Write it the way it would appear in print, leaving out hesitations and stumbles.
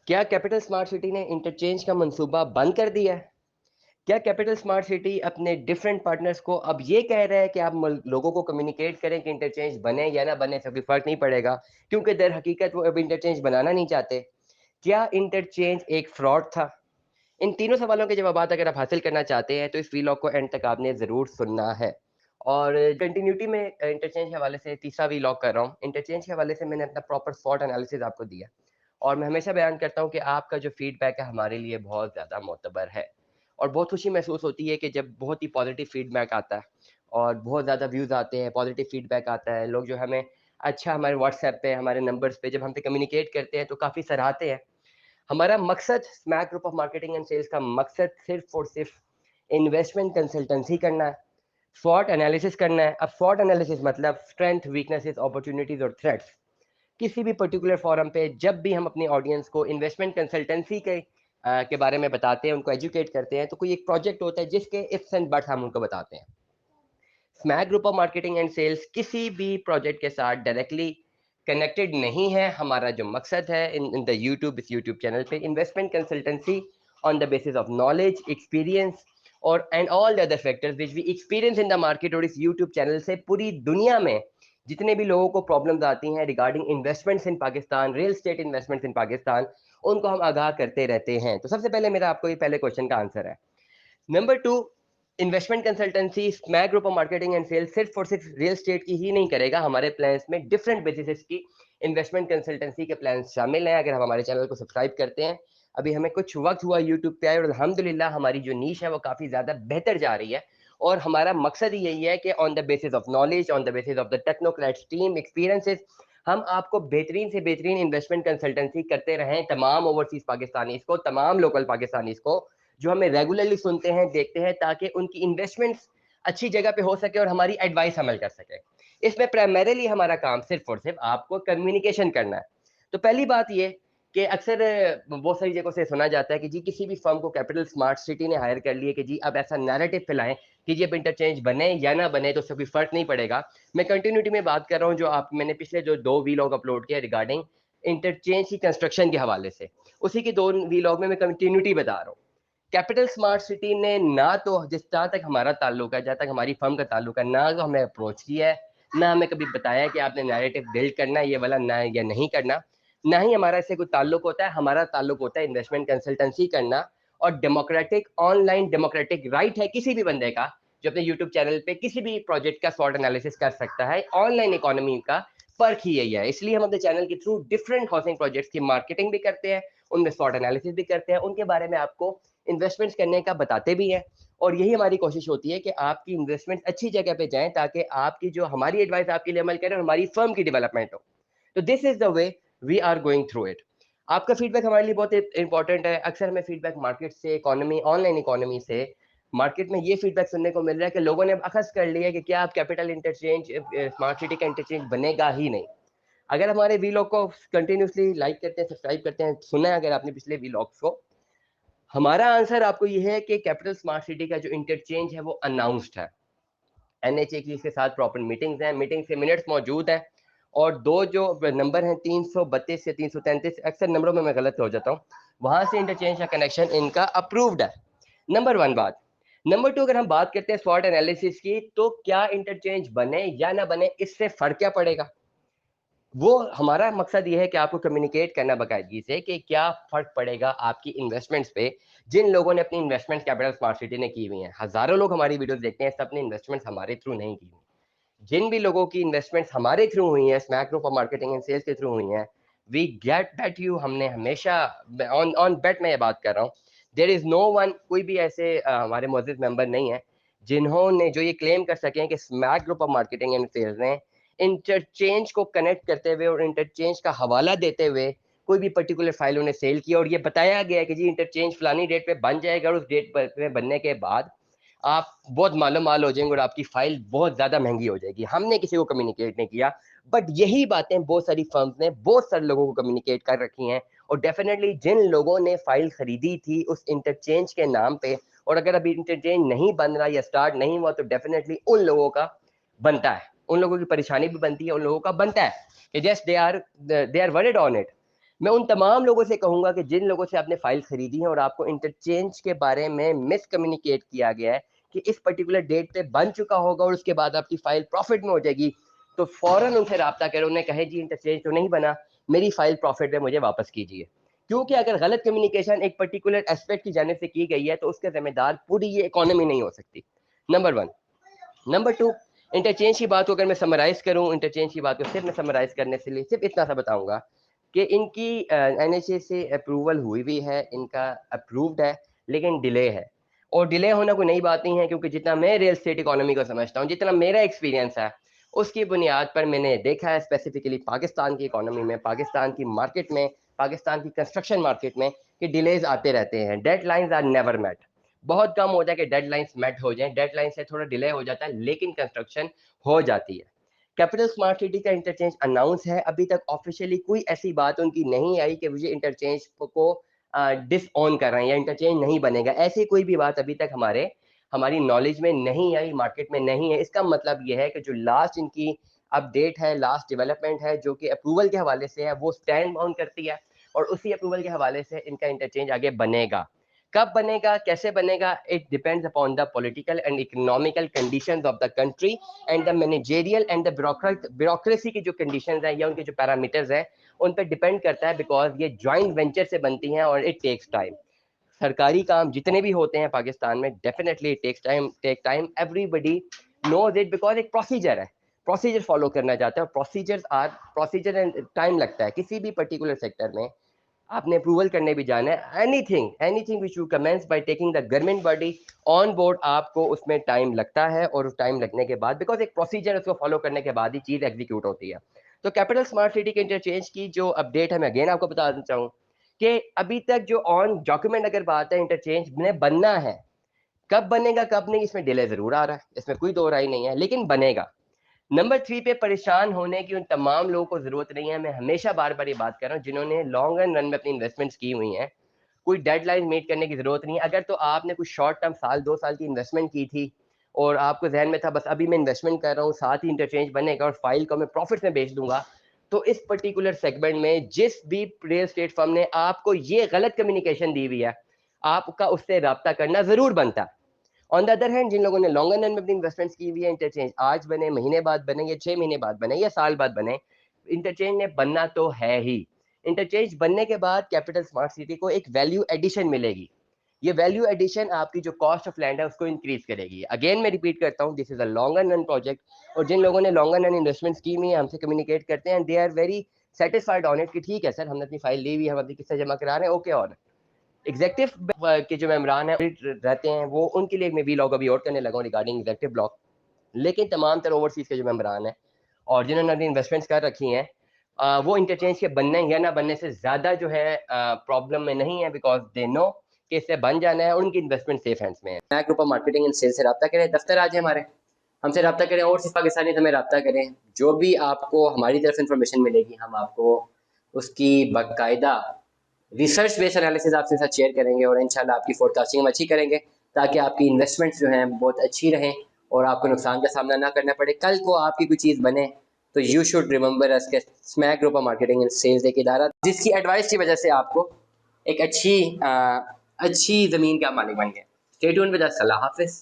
क्या capital smart city ने interchange का मंसूबा बंद कर दिया है? क्या कैपिटल स्मार्ट सिटी अपने डिफरेंट पार्टनर्स को अब ये कह रहा है कि आप लोगों को कम्युनिकेट करें कि इंटरचेंज बने या ना बने, सब फर्क नहीं पड़ेगा, क्योंकि दर हकीकत वो अब इंटरचेंज बनाना नहीं चाहते? क्या इंटरचेंज एक फ्रॉड था? इन तीनों सवालों के जवाब अगर आप हासिल करना चाहते हैं तो इस वीलॉग को एंड तक आपने ज़रूर सुनना है। और कंटिन्यूटी में इंटरचेंज के हवाले से तीसरा वीलॉग कर रहा हूँ। इंटरचेंज के हवाले से मैंने अपना प्रॉपर स्वॉट एनालिसिस आपको दिया और मैं हमेशा बयान करता हूँ कि आपका जो फीडबैक है हमारे लिए बहुत ज़्यादा मोतबर है और बहुत खुशी महसूस होती है कि जब बहुत ही पॉजिटिव फीडबैक आता है और बहुत ज़्यादा व्यूज़ आते हैं, पॉजिटिव फीडबैक आता है, लोग जो हमें अच्छा हमारे व्हाट्सएप पे, हमारे नंबर्स पे जब हमसे कम्युनिकेट करते हैं तो काफ़ी सराहते हैं। हमारा मकसद Smack Group of Marketing and Sales का मकसद सिर्फ और सिर्फ इन्वेस्टमेंट कंसल्टेंसी करना है, स्वॉट एनालिसिस करना है। अब स्वॉट एनालिसिस मतलब स्ट्रेंथ, वीकनेसेस, अपॉर्चुनिटीज और थ्रेट्स। किसी भी पर्टिकुलर फोरम पे जब भी हम अपनी ऑडियंस को इन्वेस्टमेंट कंसल्टेंसी के बारे में बताते हैं, उनको एजुकेट करते हैं, तो कोई एक प्रोजेक्ट होता है जिसके इफ्स एंड बट्स हम उनको बताते हैं। Smack Group of Marketing and Sales किसी भी प्रोजेक्ट के साथ डायरेक्टली कनेक्टेड नहीं है। हमारा जो मकसद है इन द यूट्यूब, इस यूट्यूब चैनल पे investment consultancy on the basis of knowledge, experience और and all the other factors which we experience in the market. और इस यूट्यूब चैनल से पूरी दुनिया में जितने भी लोगों को प्रॉब्लम्स आती हैं regarding investments in Pakistan, real estate investments in Pakistan, उनको हम आगाह करते रहते हैं। तो सबसे पहले मेरा आपको ये पहले क्वेश्चन का आंसर है। Number two, investment consultancy Smack Group of Marketing and Sales सिर्फ और सिर्फ रियल स्टेट की ही नहीं करेगा। हमारे प्लान्स में डिफरेंट बेसिस की इन्वेस्टमेंट कंसल्टेंसी के प्लान शामिल हैं। अगर हम हमारे चैनल को सब्सक्राइब करते हैं, अभी हमें कुछ वक्त हुआ यूट्यूब पे आए और अल्हम्दुलिल्लाह हमारी जो नीश है वो काफ़ी ज़्यादा बेहतर जा रही है। और हमारा मकसद ही यही है कि on the basis of knowledge, on the basis of the technocrats team experiences, हम आपको बेहतरीन से बेहतरीन इन्वेस्टमेंट कंसल्टेंसी करते रहें। तमाम ओवरसीज पाकिस्तानीज को, तमाम लोकल पाकिस्तानीज को जो हमें रेगुलरली सुनते हैं, देखते हैं, ताकि उनकी इन्वेस्टमेंट्स अच्छी जगह पे हो सके और हमारी एडवाइस अमल कर सके। इसमें प्राइमरीली हमारा काम सिर्फ और सिर्फ आपको कम्युनिकेशन करना है। तो पहली बात ये कि अक्सर बहुत सारी जगहों से सुना जाता है कि जी किसी भी फर्म को कैपिटल स्मार्ट सिटी ने हायर कर लिए कि जी अब ऐसा नैरेटिव फैलाएं कि जी अब इंटरचेंज बने या ना बने तो उससे कोई फर्क नहीं पड़ेगा। मैं कंटिन्यूटी में बात कर रहा हूँ जो आप मैंने पिछले जो 2 वीलॉग अपलोड किया रिगार्डिंग इंटरचेंज की कंस्ट्रक्शन के हवाले से, उसी की 2 वीलॉग में मैं कंटिन्यूटी बता रहा हूँ। कैपिटल स्मार्ट सिटी ने ना तो जिस जहाँ तक हमारा ताल्लुक है, जहाँ तक हमारी फर्म का ताल्लुक है, ना तो हमें अप्रोच किया है, ना हमें कभी बताया कि आपने नैरेटिव बिल्ड करना है ये वाला ना या नहीं करना। ना ही हमारा इससे कोई ताल्लुक होता है। हमारा ताल्लुक होता है इन्वेस्टमेंट कंसल्टेंसी करना और डेमोक्रेटिक ऑनलाइन डेमोक्रेटिक राइट है किसी भी बंदे का जो अपने यूट्यूब चैनल पे किसी भी प्रोजेक्ट का शॉर्ट एनालिसिस कर सकता है। ऑनलाइन इकोनॉमी का फर्क ही यही है। इसलिए हम अपने चैनल के थ्रू डिफरेंट हाउसिंग प्रोजेक्ट्स की मार्केटिंग भी करते हैं, उनमें शॉर्ट एनालिसिस भी करते हैं, उनके बारे में आपको इन्वेस्टमेंट्स करने का बताते भी हैं। और यही हमारी कोशिश होती है कि आपकी इन्वेस्टमेंट अच्छी जगह पे जाएं ताकि आपकी जो हमारी एडवाइस आपके लिए अमल करें और हमारी फर्म की डेवलपमेंट हो। तो this is the way we are going through it. आपका फीडबैक हमारे लिए बहुत इंपॉर्टेंट है। अक्सर हमें फीडबैक मार्केट से, इकोनॉमी, ऑनलाइन इकोनॉमी से, मार्केट में ये फीडबैक सुनने को मिल रहा है कि लोगों ने अखज़ कर लिया है कि क्या आप कैपिटल इंटरचेंज स्मार्ट सिटी का इंटरचेंज बनेगा ही नहीं। अगर हमारे वीलॉग को कंटिन्यूसली लाइक करते हैं, सब्सक्राइब करते हैं, सुना है अगर आपने पिछले वीलॉग्स को, हमारा आंसर आपको ये है कि कैपिटल स्मार्ट सिटी का जो इंटरचेंज है वो अनाउंस्ड है। एनएचए की इसके साथ प्रॉपर मीटिंग्स हैं, मीटिंग से मिनट्स मौजूद हैं। और दो जो नंबर हैं 332 से 333, अक्सर नंबरों में मैं गलत हो जाता हूँ, वहां से इंटरचेंज का कनेक्शन इनका अप्रूव्ड है। नंबर वन बात। नंबर टू, अगर हम बात करते हैं स्वॉट एनालिसिस की, तो क्या इंटरचेंज बने या ना बने इससे फर्क क्या पड़ेगा? वो हमारा मकसद ये है कि आपको कम्युनिकेट करना बाकायदगी से कि क्या फर्क पड़ेगा आपकी इन्वेस्टमेंट्स पे जिन लोगों ने अपनी इन्वेस्टमेंट कैपिटल स्मार्ट सिटी ने की हुई है। हजारों लोग हमारी वीडियोस देखते हैं, सब ने इन्वेस्टमेंट्स हमारे थ्रू नहीं की हुई। जिन भी लोगों की इन्वेस्टमेंट्स हमारे थ्रू हुई हैं, Smack Group of Marketing and Sales के थ्रू हुई हैं, वी गेट बैट यू। हमने हमेशा ऑन ऑन बेट में ये बात कर रहा हूँ, देयर इज नो वन, कोई भी ऐसे हमारे मौजूद मेंबर नहीं है जिन्होंने जो ये क्लेम कर सकें कि Smack Group of Marketing and Sales ने इंटरचेंज को कनेक्ट करते हुए और इंटरचेंज का हवाला देते हुए कोई भी पर्टिकुलर फाइल उन्हें सेल किया और ये बताया गया कि जी इंटरचेंज फलानी डेट पे बन जाएगा और उस डेट पे बनने के बाद आप बहुत मालो माल हो जाएंगे और आपकी फाइल बहुत ज्यादा महंगी हो जाएगी। हमने किसी को कम्युनिकेट नहीं किया, बट यही बातें बहुत सारी फर्म्स ने बहुत सारे लोगों को कम्युनिकेट कर रखी हैं। और डेफिनेटली जिन लोगों ने फाइल खरीदी थी उस इंटरचेंज के नाम पे, और अगर अभी इंटरचेंज नहीं बन रहा या स्टार्ट नहीं हुआ, तो डेफिनेटली उन लोगों का बनता है, उन लोगों की परेशानी भी बनती है, उन लोगों का बनता है कि just they are worried on it. मैं उन तमाम लोगों से कहूँगा कि जिन लोगों से आपने फ़ाइल खरीदी है और आपको इंटरचेंज के बारे में मिसकम्युनिकेट किया गया है कि इस पर्टिकुलर डेट पे बन चुका होगा और उसके बाद आपकी फ़ाइल प्रॉफ़िट में हो जाएगी, तो फ़ौरन उनसे राब्ता करें, उन्हें कहें जी इंटरचेंज तो नहीं बना, मेरी फ़ाइल प्रॉफ़िट में मुझे वापस कीजिए। क्योंकि अगर गलत कम्युनिकेशन एक पर्टिकुलर एस्पेक्ट की जानिब से की गई है, तो उसके ज़िम्मेदार पूरी ये इकोनॉमी नहीं हो सकती, नंबर 1। नंबर 2, इंटरचेंज की बात को अगर मैं समराइज़ करूँ, इंटरचेंज की बात को सिर्फ़ मैं समराइज़ करने से लिए सिर्फ़ इतना सा बताऊँगा कि इनकी एनएचए से अप्रूवल हुई भी है, इनका अप्रूव्ड है, लेकिन डिले है। और डिले होना कोई नई बात नहीं है, क्योंकि जितना मैं रियल एस्टेट इकोनॉमी को समझता हूँ, जितना मेरा एक्सपीरियंस है, उसकी बुनियाद पर मैंने देखा है स्पेसिफिकली पाकिस्तान की इकोनॉमी में, पाकिस्तान की मार्केट में, पाकिस्तान की कंस्ट्रक्शन मार्केट में, कि डिलेज़ आते रहते हैं। Deadlines are never met. बहुत कम होता है कि डेडलाइन्स मेट हो जाएँ, डेडलाइन से थोड़ा डिले हो जाता है, लेकिन कंस्ट्रक्शन हो जाती है। कैपिटल स्मार्ट सिटी का इंटरचेंज अनाउंस है, अभी तक ऑफिशियली कोई ऐसी बात उनकी नहीं आई कि मुझे इंटरचेंज को डिसऑन कर रहे हैं या इंटरचेंज नहीं बनेगा। ऐसी कोई भी बात अभी तक हमारी नॉलेज में नहीं आई, मार्केट में नहीं है। इसका मतलब ये है कि जो लास्ट इनकी अपडेट है, लास्ट डेवलपमेंट है, जो कि अप्रूवल के हवाले से है, वो स्टैंड बाउंड करती है और उसी अप्रूवल के हवाले से इनका इंटरचेंज आगे बनेगा। कब बनेगा, कैसे बनेगा, it depends upon the political and economical conditions of the country and the managerial and the bureaucracy की जो कंडीशंस हैं या उनके जो पैरामीटर्स हैं, उन पे डिपेंड करता है, बिकॉज ये जॉइंट वेंचर से बनती हैं और इट टेक्स टाइम। सरकारी काम जितने भी होते हैं पाकिस्तान में, definitely it take time, everybody knows it, because एक प्रोसीजर है, प्रोसीजर फॉलो करना चाहता है और प्रोसीजर एंड टाइम लगता है किसी भी पर्टिकुलर सेक्टर में। आपने अप्रूवल करने भी जाना है, anything which you commence by taking the government body on board, आपको उसमें टाइम लगता है और उस टाइम लगने के बाद, बिकॉज एक प्रोसीजर उसको फॉलो करने के बाद ही चीज एग्जीक्यूट होती है। तो कैपिटल स्मार्ट सिटी के इंटरचेंज की जो अपडेट है, मैं अगेन आपको बताना चाहूँ कि अभी तक जो ऑन डॉक्यूमेंट अगर बात है, इंटरचेंज में बनना है, कब बनेगा कब नहीं, इसमें डिले जरूर आ रहा है, इसमें कोई दो राय नहीं है, लेकिन बनेगा। नंबर 3 पे परेशान होने की उन तमाम लोगों को ज़रूरत नहीं है। मैं हमेशा बार-बार ये बात कर रहा हूँ, जिन्होंने लॉन्ग रन में अपनी इन्वेस्टमेंट्स की हुई हैं, कोई डेडलाइन मीट करने की ज़रूरत नहीं है। अगर तो आपने कुछ शॉर्ट टर्म साल 2 साल की इन्वेस्टमेंट की थी और आपको ज़हन में था बस अभी मैं इन्वेस्टमेंट कर रहा हूँ, साथ ही इंटरचेंज बनेगा और फाइल को मैं प्रॉफिट में बेच दूँगा, तो इस पर्टिकुलर सेगमेंट में जिस भी रियल एस्टेट फर्म ने आपको ये गलत कम्युनिकेशन दी हुई है, आपका उससे राब्ता करना ज़रूर बनता है। ऑन द अदर हैंड, जिन लोगों ने लॉन्गर रन में अपनी इन्वेस्टमेंट्स की हुई है, इंटरचेंज आज बने, महीने बाद बने या 6 महीने बाद बने या साल बाद बने, इंटरचेंज ने बनना तो है ही। इंटरचेंज बनने के बाद कैपिटल स्मार्ट सिटी को एक वैल्यू एडिशन मिलेगी। ये वैल्यू एडिशन आपकी जो कॉस्ट ऑफ लैंड है उसको इंक्रीज करेगी। अगेन मैं रिपीट करता हूँ, this is a longer run project और जिन लोगों ने लॉन्गर रन इन्वेस्टमेंट्स की हुई है हमसे कम्युनिकेट करते हैं, they are very satisfied on it कि ठीक है सर, हमने अपनी फाइल ली हुई है, हम अपनी किस्तें जमा करा रहे हैं, ओके। और एग्जेक्टिव के जो मेम्बरान है रहते हैं, वो उनके लिए मैं वी लॉग अभी आउट करने लगा हूँ रिगार्डिंग एग्जेक्टिव ब्लॉक। लेकिन तमाम तरह ओवरसीज के जो मेम्बरान हैं और जिन्होंने अपनी इन्वेस्टमेंट्स कर रखी हैं, वो इंटरचेंज के बनने या ना बनने से ज़्यादा जो है प्रॉब्लम में नहीं है, बिकॉज दे नो कि इससे बन जाना है और उनकी इन्वेस्टमेंट सेफ हैंड्स में है। मैं Group of Marketing and Sales से रब्ता करें, दफ्तर आ जाए हमारे, हमसे रब्ता करें और सिर्फ पाकिस्तानी हमें रब्ता करें। जो भी आपको हमारी तरफ इन्फॉर्मेशन मिलेगी, हम आपको उसकी बाकायदा रिसर्च बेस्ड एनालिसिस आपके साथ शेयर करेंगे और इंशाल्लाह आपकी फोरकास्टिंग हम अच्छी करेंगे, ताकि आपकी इन्वेस्टमेंट्स जो हैं बहुत अच्छी रहें और आपको नुकसान का सामना ना करना पड़े। कल को आपकी कोई चीज़ बने तो यू शुड रिमेंबर अस के Smack Group of Marketing and Sales एक इदारा जिसकी एडवाइस की वजह से आपको एक अच्छी ज़मीन का मालिक बन गए। Stay tuned with us. अल्लाह हाफिज़।